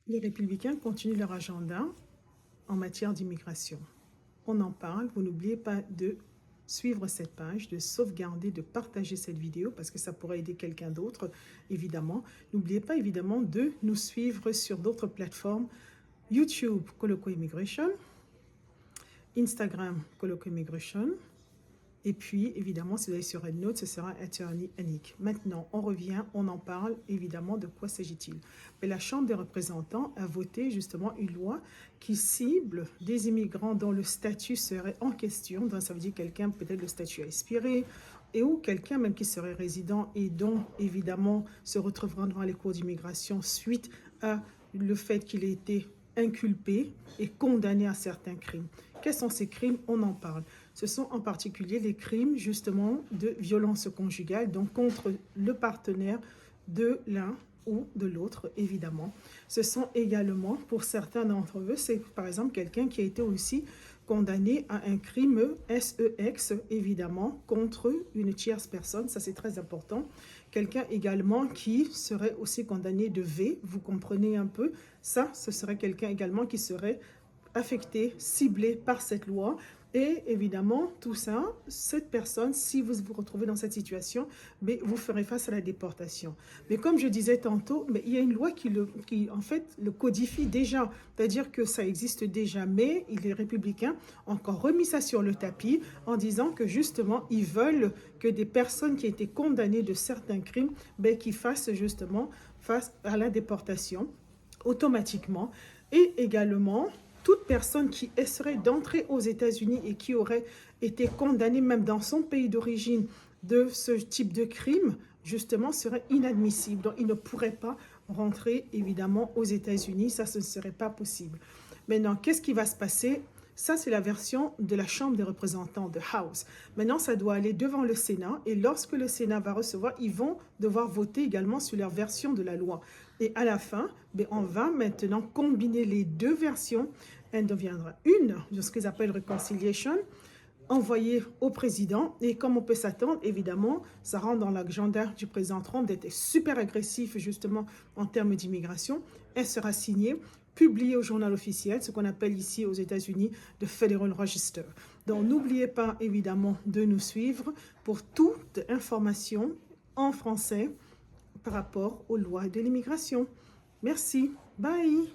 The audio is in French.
Les Républicains continuent leur agenda en matière d'immigration. On en parle, vous n'oubliez pas de suivre cette page, de sauvegarder, de partager cette vidéo parce que ça pourrait aider quelqu'un d'autre, évidemment. N'oubliez pas, évidemment, de nous suivre sur d'autres plateformes. YouTube, Coloco Immigration, Instagram, Coloco Immigration, et puis, évidemment, si vous allez sur EndNote, ce sera Attorney Annick. Maintenant, on revient, on en parle, évidemment, de quoi s'agit-il? Mais la Chambre des représentants a voté justement une loi qui cible des immigrants dont le statut serait en question. Donc, ça veut dire quelqu'un, peut-être le statut a expiré, et ou quelqu'un même qui serait résident et dont, évidemment, se retrouvera devant les cours d'immigration suite à le fait qu'il ait été inculpé et condamné à certains crimes. Quels sont ces crimes? On en parle. Ce sont en particulier les crimes justement de violence conjugale, donc contre le partenaire de l'un ou de l'autre, évidemment. Ce sont également, pour certains d'entre eux, c'est par exemple quelqu'un qui a été aussi condamné à un crime sex, évidemment, contre une tierce personne, ça c'est très important. Quelqu'un également qui serait aussi condamné de V, vous comprenez un peu, ça, ce serait quelqu'un également qui serait affecté, ciblé par cette loi. Et évidemment, tout ça, cette personne, si vous vous retrouvez dans cette situation, mais vous ferez face à la déportation. Mais comme je disais tantôt, mais il y a une loi qui en fait, le codifie déjà. C'est-à-dire que ça existe déjà, mais les Républicains ont encore remis ça sur le tapis en disant que justement, ils veulent que des personnes qui ont été condamnées de certains crimes, ben, qui fassent justement face à la déportation automatiquement. Et également, toute personne qui essaierait d'entrer aux États-Unis et qui aurait été condamnée même dans son pays d'origine de ce type de crime, justement, serait inadmissible. Donc, il ne pourrait pas rentrer, évidemment, aux États-Unis. Ça, ce ne serait pas possible. Maintenant, qu'est-ce qui va se passer? Ça, c'est la version de la Chambre des représentants, de House. Maintenant, ça doit aller devant le Sénat. Et lorsque le Sénat va recevoir, ils vont devoir voter également sur leur version de la loi. Et à la fin, on va maintenant combiner les deux versions. Elle deviendra une, de ce qu'ils appellent reconciliation, envoyée au président. Et comme on peut s'attendre, évidemment, ça rentre dans l'agenda du président Trump d'être super agressif, justement, en termes d'immigration. Elle sera signée, publiée au journal officiel, ce qu'on appelle ici aux États-Unis le Federal Register. Donc, n'oubliez pas, évidemment, de nous suivre pour toute information en français par rapport aux lois de l'immigration. Merci. Bye.